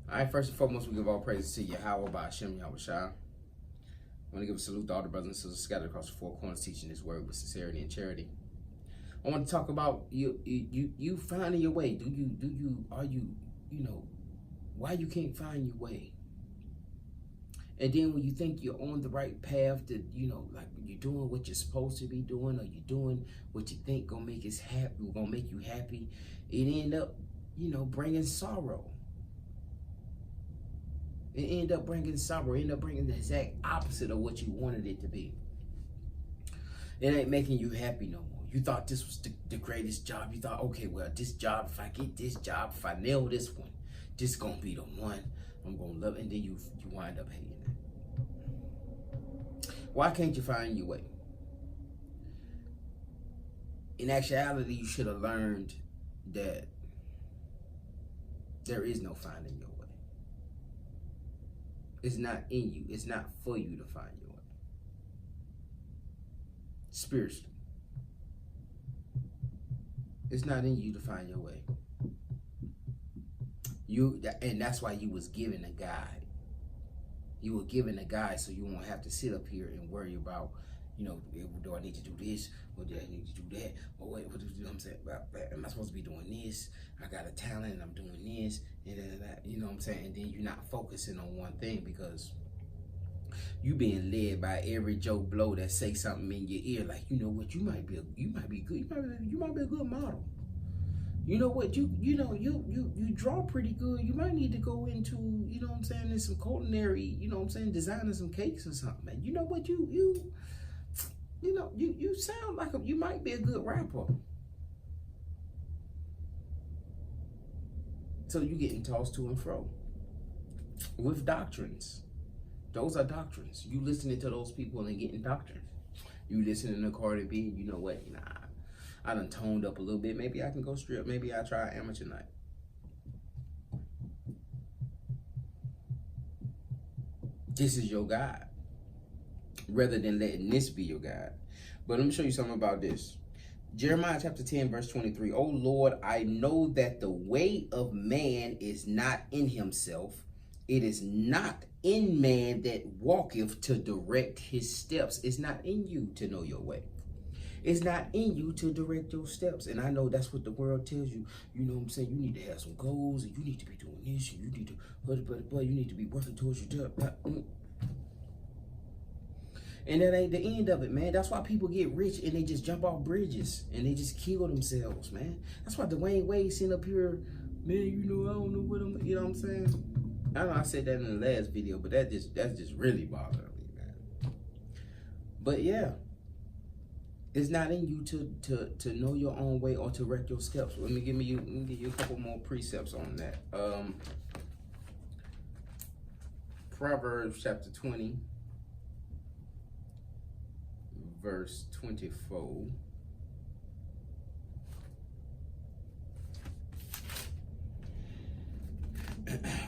All right, first and foremost, we give all praises to Yahweh by Hashem Yahweh Shai. I want to give a salute to all the brothers and sisters scattered across the four corners teaching this word with sincerity and charity. I want to talk about you finding your way. Are you why you can't find your way? And then when you think you're on the right path, that like you're doing what you're supposed to be doing, or you're doing what you think gonna make us happy, gonna make you happy, it end up bringing sorrow. It end up bringing sorrow. It end up bringing the exact opposite of what you wanted it to be. It ain't making you happy no more. You thought this was the greatest job. You thought, okay, well, this job, if I get this job, if I nail this one, this gonna be the one I'm gonna love. And then you wind up hating it. Why can't you find your way? In actuality, you should have learned that there is no finding your way. It's not in you. It's not for you to find your way. Spiritually. It's not in you to find your way. And that's why you was given a guide. You were given a guide so you won't have to sit up here and worry about, do I need to do this? Or do I need to do that? Or wait, what I'm saying? Am I supposed to be doing this? I got a talent and I'm doing this. And that, you know what I'm saying? And then you're not focusing on one thing because you being led by every Joe Blow that say something in your ear, like, you know what, you might be good. You might be a good model. You know what, you draw pretty good. You might need to go into, in some culinary, designing some cakes or something, man. You know what, you sound like you might be a good rapper. So you getting tossed to and fro with doctrines. Those are doctrines. You listening to those people and getting doctrines. You listening to Cardi B, you know what, I done toned up a little bit. Maybe I can go strip. Maybe I try amateur night. This is your guide, rather than letting this be your guide. But let me show you something about this. Jeremiah chapter 10, verse 23. Oh Lord, I know that the way of man is not in himself. It is not in man that walketh to direct his steps. It's not in you to know your way. It's not in you to direct your steps. And I know that's what the world tells you. You know what I'm saying? You need to have some goals, and you need to be doing this, and you need to, but you need to be working towards your job. And that ain't the end of it, man. That's why people get rich and they just jump off bridges and they just kill themselves, man. That's why Dwayne Wade sitting up here, man, I don't know what I'm, what I'm saying? I know I said that in the last video, but that's just really bothering me, man. But yeah, it's not in you to know your own way or to direct your steps. Let me give you a couple more precepts on that. Proverbs chapter 20. Verse 24.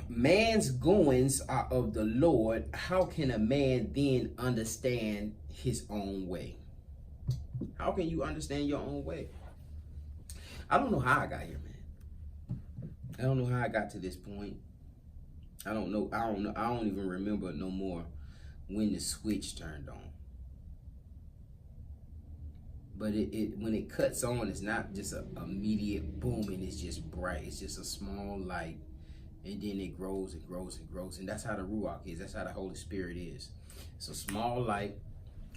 Man's goings are of the Lord. How can a man then understand his own way? How can you understand your own way? I don't know how I got here, man. I don't know how I got to this point. I don't know. I don't even remember no more when the switch turned on. But when it cuts on, it's not just an immediate boom and it's just bright. It's just a small light, and then it grows and grows and grows. And that's how the Ruach is. That's how the Holy Spirit is. It's a small light,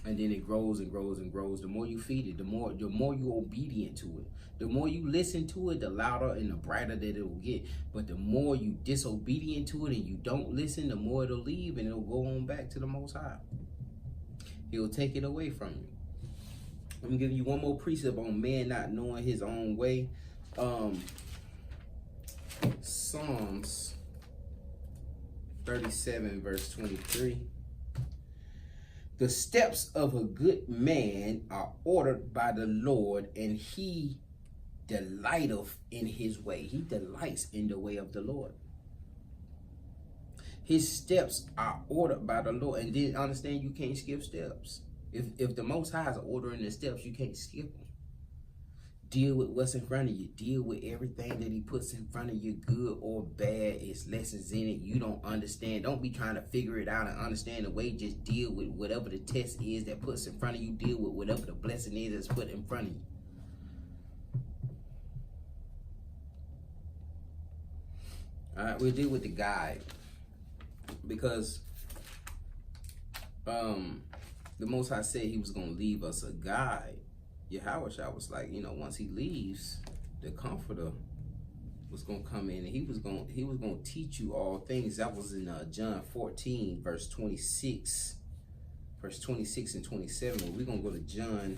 and then it grows and grows and grows. The more you feed it, the more you're obedient to it. The more you listen to it, the louder and the brighter that it will get. But the more you disobedient to it and you don't listen, the more it'll leave and it'll go on back to the Most High. He'll take it away from you. I'm gonna give you one more precept on man not knowing his own way. Psalms 37 verse 23. The steps of a good man are ordered by the Lord, and he delighteth in his way. He delights in the way of the Lord. His steps are ordered by the Lord. And then understand, you can't skip steps. If the Most High is ordering the steps, you can't skip them. Deal with what's in front of you. Deal with everything that he puts in front of you, good or bad. It's lessons in it you don't understand. Don't be trying to figure it out and understand the way. Just deal with whatever the test is that puts in front of you. Deal with whatever the blessing is that's put in front of you. All right, we'll deal with the guide, because the Most High said he was going to leave us a guide. Yahweh was like, once he leaves, the Comforter was going to come in, and he was going to teach you all things. That was in John 14, verse 26 and 27. We're going to go to John.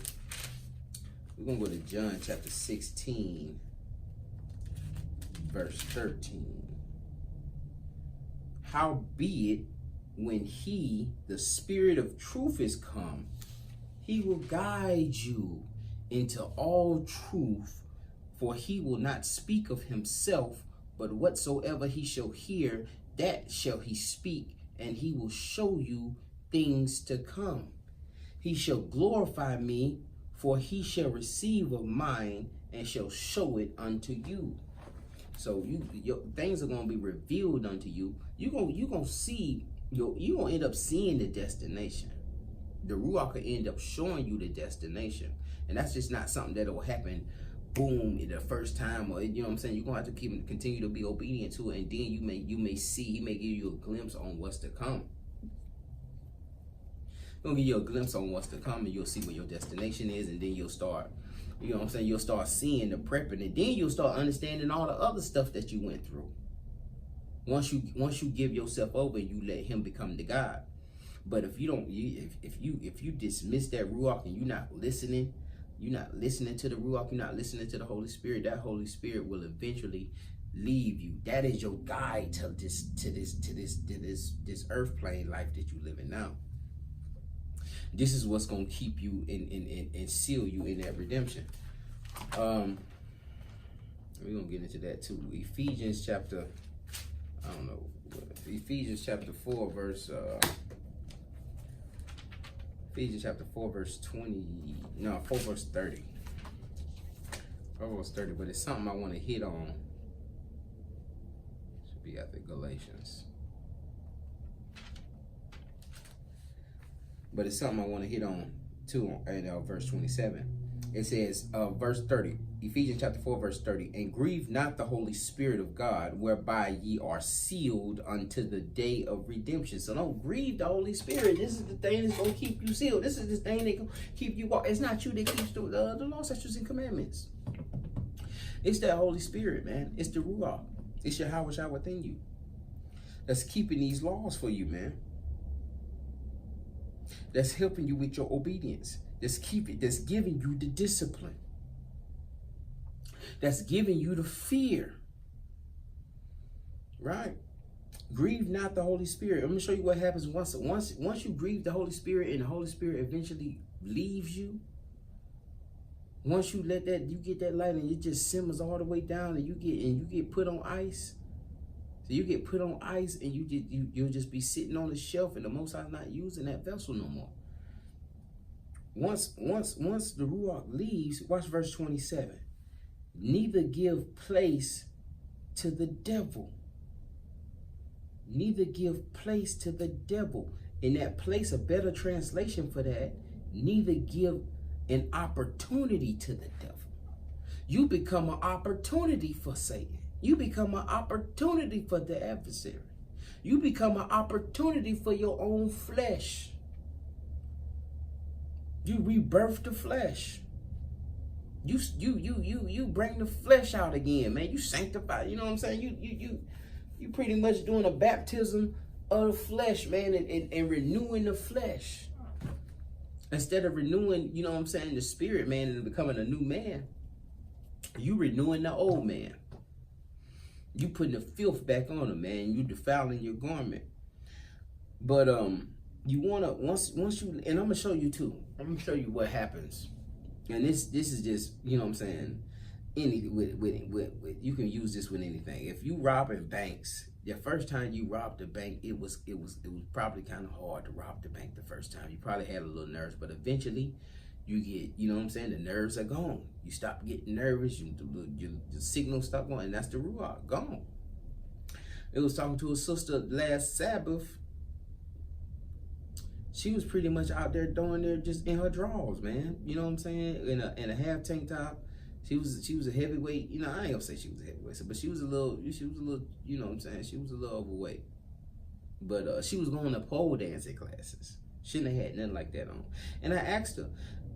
We're going to go to John chapter 16, verse 13. Howbeit, when he, the Spirit of truth, is come, he will guide you into all truth, for he will not speak of himself, but whatsoever he shall hear, that shall he speak, and he will show you things to come. He shall glorify me, for he shall receive of mine, and shall show it unto you. So your things are going to be revealed unto you. You're going to see, you're going to end up seeing the destination. The Ruach will end up showing you the destination. And that's just not something that will happen, boom, the first time. Or, you know what I'm saying? You're going to have to continue to be obedient to it. And then you may see, he may give you a glimpse on what's to come. He'll give you a glimpse on what's to come, and you'll see what your destination is. And then you'll start, you know what I'm saying? You'll start seeing the prepping, and then you'll start understanding all the other stuff that you went through. Once you give yourself over, you let him become the God. But if you don't, if you dismiss that Ruach and you're not listening to the Ruach, you're not listening to the Holy Spirit, that Holy Spirit will eventually leave you. That is your guide to this earth plane life that you live in now. This is what's gonna keep you and seal you in that redemption. We're gonna get into that too. Ephesians chapter 4 verse Ephesians chapter 4 verse 4 verse 30. 4 verse 30, but it's something I want to hit on. Should be after Galatians. But it's something I want to hit on too in verse 27. It says, verse 30, Ephesians chapter 4, verse 30, and grieve not the Holy Spirit of God, whereby ye are sealed unto the day of redemption. So don't grieve the Holy Spirit. This is the thing that's going to keep you sealed. This is the thing that can keep you walk. It's not you that keeps the law, statutes, and commandments. It's that Holy Spirit, man. It's the Ruach. It's Yahweh within you that's keeping these laws for you, man. That's helping you with your obedience. That's giving you the discipline. That's giving you the fear. Right? Grieve not the Holy Spirit. I'm going to show you what happens once you grieve the Holy Spirit and the Holy Spirit eventually leaves you. Once you let that, you get that light and it just simmers all the way down, and you get put on ice. So you get put on ice, and you'll just be sitting on the shelf, and the Most High not using that vessel no more. Once the Ruach leaves, watch verse 27. Neither give place to the devil. Neither give place to the devil. In that place, a better translation for that, neither give an opportunity to the devil. You become an opportunity for Satan. You become an opportunity for the adversary. You become an opportunity for your own flesh. You rebirth the flesh. You bring the flesh out again, man. You sanctify. You know what I'm saying? You pretty much doing a baptism of the flesh, man, and renewing the flesh. Instead of renewing, you know what I'm saying, the spirit, man, and becoming a new man, you renewing the old man. You putting the filth back on him, man. You defiling your garment. But you wanna once you, and I'm gonna show you too. I'm gonna show you what happens. And this is just, you know what I'm saying, with you can use this with anything. If you robbing banks, the first time you robbed the bank, it was probably kind of hard to rob the bank the first time. You probably had a little nerves, but eventually You get, you know what I'm saying, the nerves are gone. You stop getting nervous, your signals stop going, and that's the Ruach, gone. It was talking to a sister last Sabbath. She was pretty much out there doing there just in her drawers, man. You know what I'm saying? In a half tank top. She was a heavyweight. You know, I ain't gonna say she was a heavyweight, but she was a little, you know what I'm saying? She was a little overweight. But she was going to pole dancing classes. Shouldn't have had nothing like that on. And I asked her,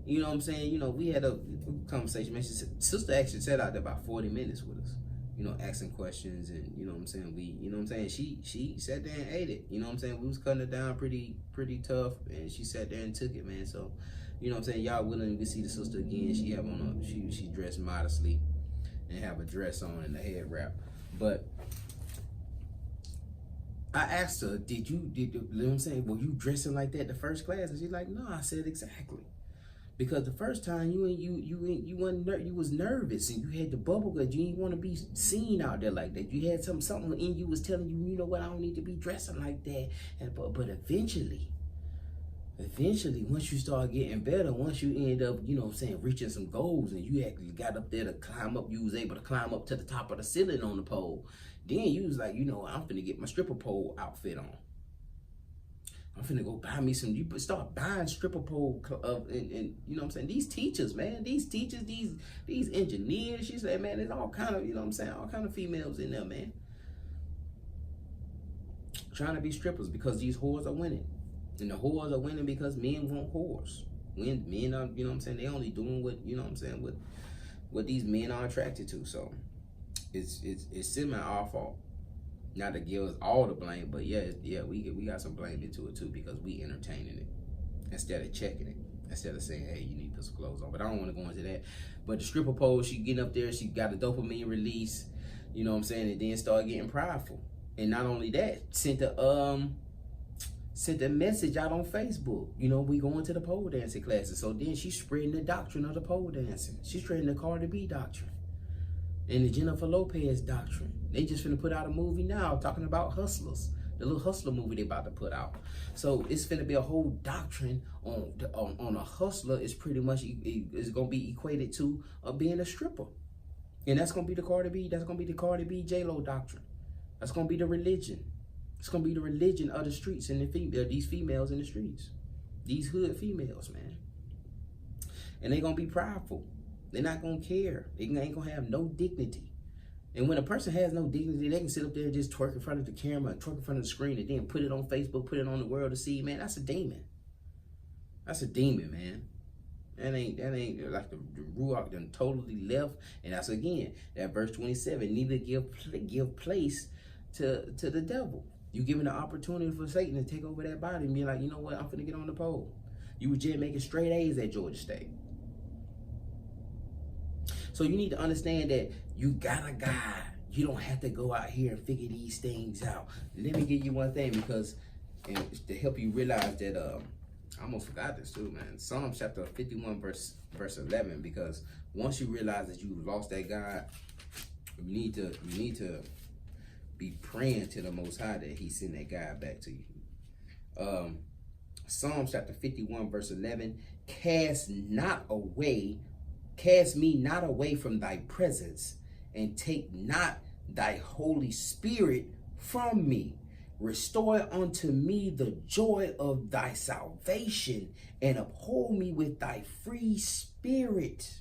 you know what I'm saying? You know, we had a conversation, man. She said, sister actually sat out there about 40 minutes with us, you know, asking questions, and you know what I'm saying? You know what I'm saying? She sat there and ate it. You know what I'm saying? We was cutting it down pretty tough, and she sat there and took it, man. So, you know what I'm saying? Y'all willing to see the sister again. She have on she dressed modestly and have a dress on and a head wrap. But I asked her, you know what I'm saying? Were you dressing like that the first class? And she's like, no. I said, exactly. Because the first time you was nervous, and you had the bubble gut. You didn't want to be seen out there like that. You had something in you was telling you, you know what, I don't need to be dressing like that. And but eventually, once you start getting better, once you end up, you know what I'm saying, reaching some goals, and you actually got up there to climb up, you was able to climb up to the top of the ceiling on the pole. Then you was like, you know, I'm finna get my stripper pole outfit on. I'm finna go buy me some. You start buying stripper pole, and you know what I'm saying. These teachers, man, these engineers. She said, man, there's all kind of, you know what I'm saying, all kind of females in there, man, trying to be strippers because these whores are winning, and the whores are winning because men want whores. When men are, you know what I'm saying, they only doing what, you know what I'm saying, what these men are attracted to. So it's semi our fault. Not to give us all the blame, but yeah, we got some blame into it too, because we entertaining it instead of checking it, instead of saying, hey, you need to put some clothes on. But I don't want to go into that. But the stripper pole, she getting up there, she got a dopamine release, you know what I'm saying, and then start getting prideful. And not only that, sent a message out on Facebook. You know, we going to the pole dancing classes. So then she's spreading the doctrine of the pole dancing. She's spreading the Cardi B doctrine and the Jennifer Lopez doctrine. They just finna put out a movie now talking about hustlers. The little hustler movie they about to put out. So it's finna be a whole doctrine on a hustler. It's pretty much, it's gonna be equated to being a stripper. And that's gonna be the Cardi B, J-Lo doctrine. That's gonna be the religion. It's gonna be the religion of the streets and these females in the streets. These hood females, man. And they gonna be prideful. They're not gonna care. They ain't gonna have no dignity. And when a person has no dignity, they can sit up there and just twerk in front of the camera, twerk in front of the screen, and then put it on Facebook, put it on the world to see. Man, that's a demon. That's a demon, man. That ain't like the Ruach done totally left. And that's, again, that verse 27, neither give place to the devil. You giving the opportunity for Satan to take over that body and be like, you know what, I'm finna get on the pole. You were just making straight A's at Georgia State. So you need to understand that you got a guide. You don't have to go out here and figure these things out. Let me give you one thing, because to help you realize that, I almost forgot this too, man. Psalm chapter 51, verse 11, because once you realize that you've lost that guide, you need to be praying to the Most High that He send that guide back to you. Psalm chapter 51, verse 11, cast me not away from thy presence, and take not thy Holy Spirit from me. Restore unto me the joy of thy salvation, and uphold me with thy free spirit.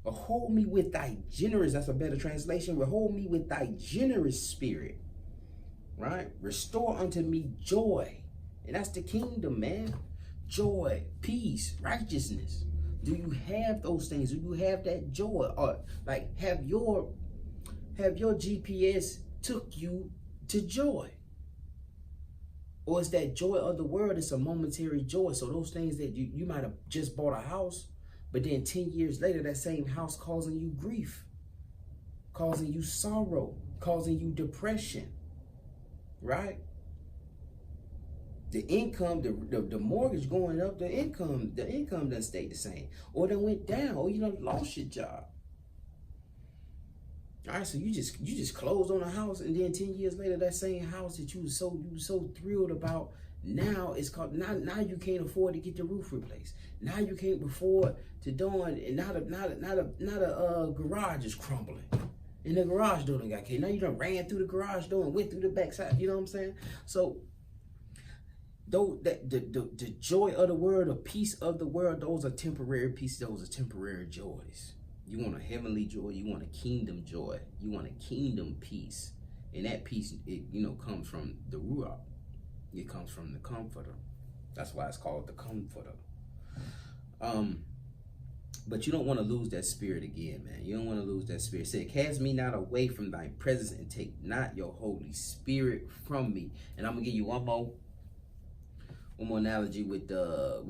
Uphold me with thy generous, that's a better translation. Uphold me with thy generous spirit. Right? Restore unto me joy. And that's the kingdom, man. Joy, peace, righteousness. Do you have those things? Do you have that joy? Or like have your GPS took you to joy? Or is that joy of the world? It's a momentary joy. So those things that you might have just bought a house, but then 10 years later, that same house causing you grief, causing you sorrow, causing you depression, right? The income, the mortgage going up, the income doesn't stay the same, or it went down, or you done lost your job. All right, so you just closed on a house, and then 10 years later, that same house that you was so thrilled about Now it's called now you can't afford to get the roof replaced. Now you can't afford to doing, and now the garage is crumbling. And the garage door done got caved. Now you done ran through the garage door and went through the backside. You know what I'm saying? So though that the joy of the world, the peace of the world, those are temporary pieces, those are temporary joys. You want a heavenly joy, you want a kingdom joy, you want a kingdom peace. And that peace, it comes from the Ruach. It comes from the Comforter. That's why it's called the Comforter. But you don't want to lose that spirit again, man. You don't want to lose that spirit. It said, cast me not away from thy presence, and take not your Holy Spirit from me. And I'm gonna give you one more analogy with the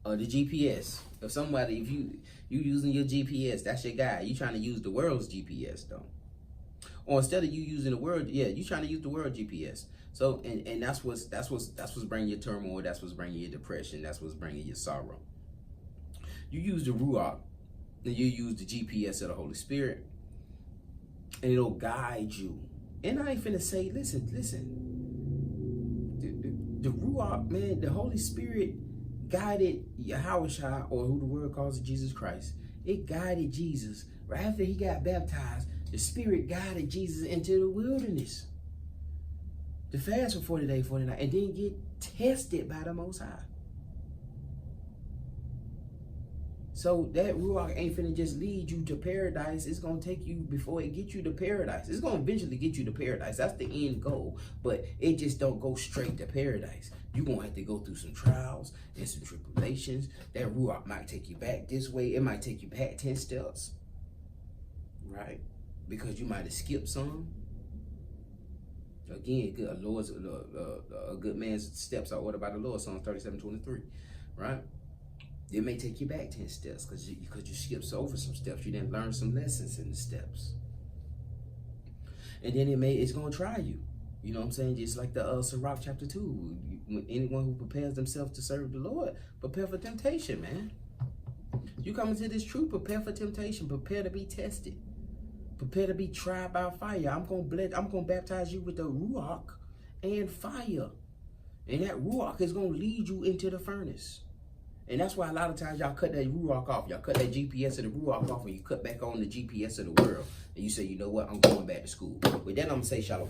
GPS. If you using your GPS, that's your guy. You trying to use the world's GPS though. Or instead of you using the word, you trying to use the world GPS. So and that's what's bringing your turmoil. That's what's bringing your depression. That's what's bringing your sorrow. You use the Ruach, and you use the GPS of the Holy Spirit, and it'll guide you. And I ain't finna say, listen. The Ruach, man, the Holy Spirit guided Yahushua, or who the word calls it, Jesus Christ. It guided Jesus. Right after he got baptized, the Spirit guided Jesus into the wilderness to fast for 40 days, 40 nights, and then get tested by the Most High. So that Ruach ain't finna just lead you to paradise. It's gonna take you before it gets you to paradise. It's gonna eventually get you to paradise. That's the end goal. But it just don't go straight to paradise. You're gonna have to go through some trials and some tribulations. That Ruach might take you back this way. It might take you back 10 steps. Right? Because you might have skipped some. Again, a good man's steps are ordered by the Lord, Psalms 37:23. Right? It may take you back 10 steps because you skipped over some steps. You didn't learn some lessons in the steps. And then it's going to try you. You know what I'm saying? Just like the Sirach chapter 2. Anyone who prepares themselves to serve the Lord, prepare for temptation, man. You come into this truth, prepare for temptation. Prepare to be tested. Prepare to be tried by fire. I'm going to baptize you with the Ruach and fire. And that Ruach is going to lead you into the furnace. And that's why a lot of times y'all cut that Ruach off. Y'all cut that GPS of the Ruach off, and you cut back on the GPS of the world. And you say, you know what, I'm going back to school. With that, I'm going to say shalom.